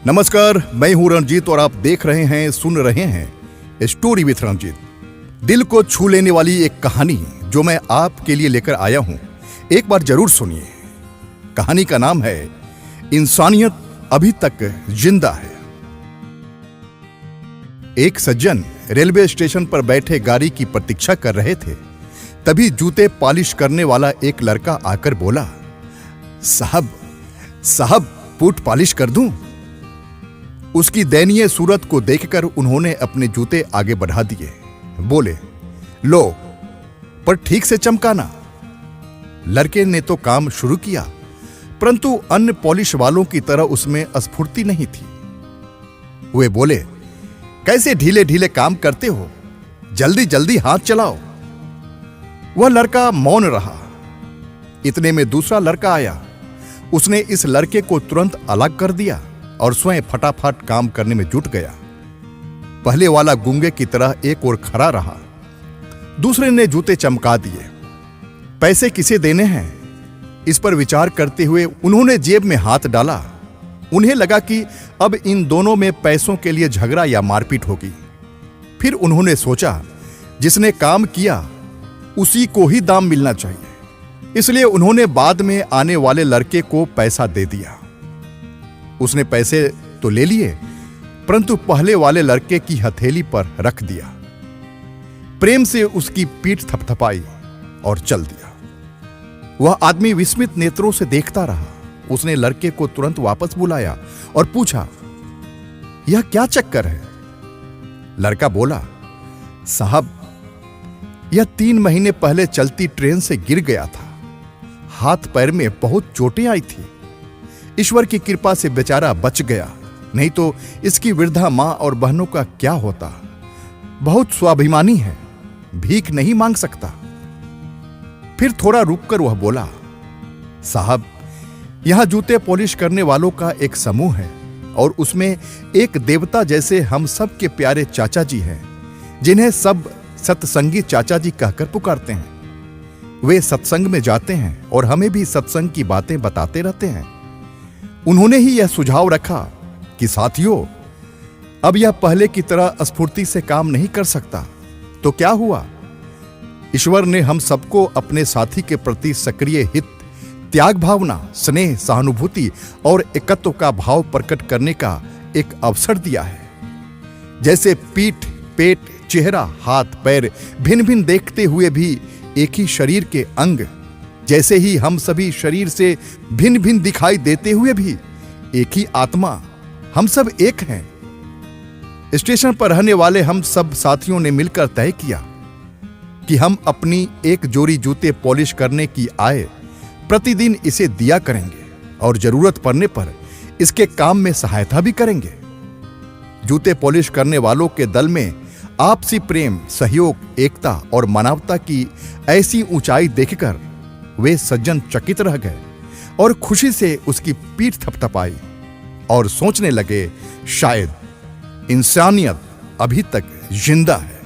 नमस्कार, मैं हूं रणजीत और आप देख रहे हैं, सुन रहे हैं स्टोरी विथ रणजीत। दिल को छू लेने वाली एक कहानी जो मैं आपके लिए लेकर आया हूं, एक बार जरूर सुनिए। कहानी का नाम है इंसानियत अभी तक जिंदा है। एक सज्जन रेलवे स्टेशन पर बैठे गाड़ी की प्रतीक्षा कर रहे थे। तभी जूते पॉलिश करने वाला एक लड़का आकर बोला, साहब बूट पॉलिश कर दूं? उसकी दयनीय सूरत को देखकर उन्होंने अपने जूते आगे बढ़ा दिए। बोले, लो, पर ठीक से चमकाना। लड़के ने तो काम शुरू किया, परंतु अन्य पॉलिश वालों की तरह उसमें स्फूर्ति नहीं थी। वे बोले, कैसे ढीले ढीले काम करते हो, जल्दी जल्दी हाथ चलाओ। वह लड़का मौन रहा। इतने में दूसरा लड़का आया। उसने इस लड़के को तुरंत अलग कर दिया और स्वयं फटाफट काम करने में जुट गया। पहले वाला गूंगे की तरह एक ओर खड़ा रहा। दूसरे ने जूते चमका दिए। पैसे किसे देने हैं, इस पर विचार करते हुए उन्होंने जेब में हाथ डाला। उन्हें लगा कि अब इन दोनों में पैसों के लिए झगड़ा या मारपीट होगी। फिर उन्होंने सोचा, जिसने काम किया उसी को ही दाम मिलना चाहिए। इसलिए उन्होंने बाद में आने वाले लड़के को पैसा दे दिया। उसने पैसे तो ले लिए, परंतु पहले वाले लड़के की हथेली पर रख दिया। प्रेम से उसकी पीठ थपथपाई और चल दिया। वह आदमी विस्मित नेत्रों से देखता रहा। उसने लड़के को तुरंत वापस बुलाया और पूछा, यह क्या चक्कर है? लड़का बोला, साहब, यह 3 महीने पहले चलती ट्रेन से गिर गया था। हाथ पैर में बहुत चोटें आई थी। ईश्वर की कृपा से बेचारा बच गया, नहीं तो इसकी वृद्धा मां और बहनों का क्या होता। बहुत स्वाभिमानी है, भीख नहीं मांग सकता। फिर थोड़ा रुककर वह बोला, साहब, यहां जूते पॉलिश करने वालों का एक समूह है और उसमें एक देवता जैसे हम सब के प्यारे चाचा जी हैं, जिन्हें सब सत्संगी चाचा जी कहकर पुकारते हैं। वे सत्संग में जाते हैं और हमें भी सत्संग की बातें बताते रहते हैं। उन्होंने ही यह सुझाव रखा कि साथियों, अब यह पहले की तरह स्फूर्ति से काम नहीं कर सकता। तो क्या हुआ? ईश्वर ने हम सबको अपने साथी के प्रति सक्रिय हित, त्याग भावना, स्नेह, सहानुभूति और एकत्व का भाव प्रकट करने का एक अवसर दिया है। जैसे पीठ, पेट, चेहरा, हाथ, पैर भिन्न भिन्न देखते हुए भी एक ही शरीर के अंग, जैसे ही हम सभी शरीर से भिन्न भिन्न दिखाई देते हुए भी एक ही आत्मा, हम सब एक हैं। स्टेशन पर रहने वाले हम सब साथियों ने मिलकर तय किया कि हम अपनी एक जोड़ी जूते पॉलिश करने की आय प्रतिदिन इसे दिया करेंगे और जरूरत पड़ने पर इसके काम में सहायता भी करेंगे। जूते पॉलिश करने वालों के दल में आपसी प्रेम, सहयोग, एकता और मानवता की ऐसी ऊंचाई देखकर वे सज्जन चकित रह गए और खुशी से उसकी पीठ थपथपाई और सोचने लगे, शायद इंसानियत अभी तक जिंदा है।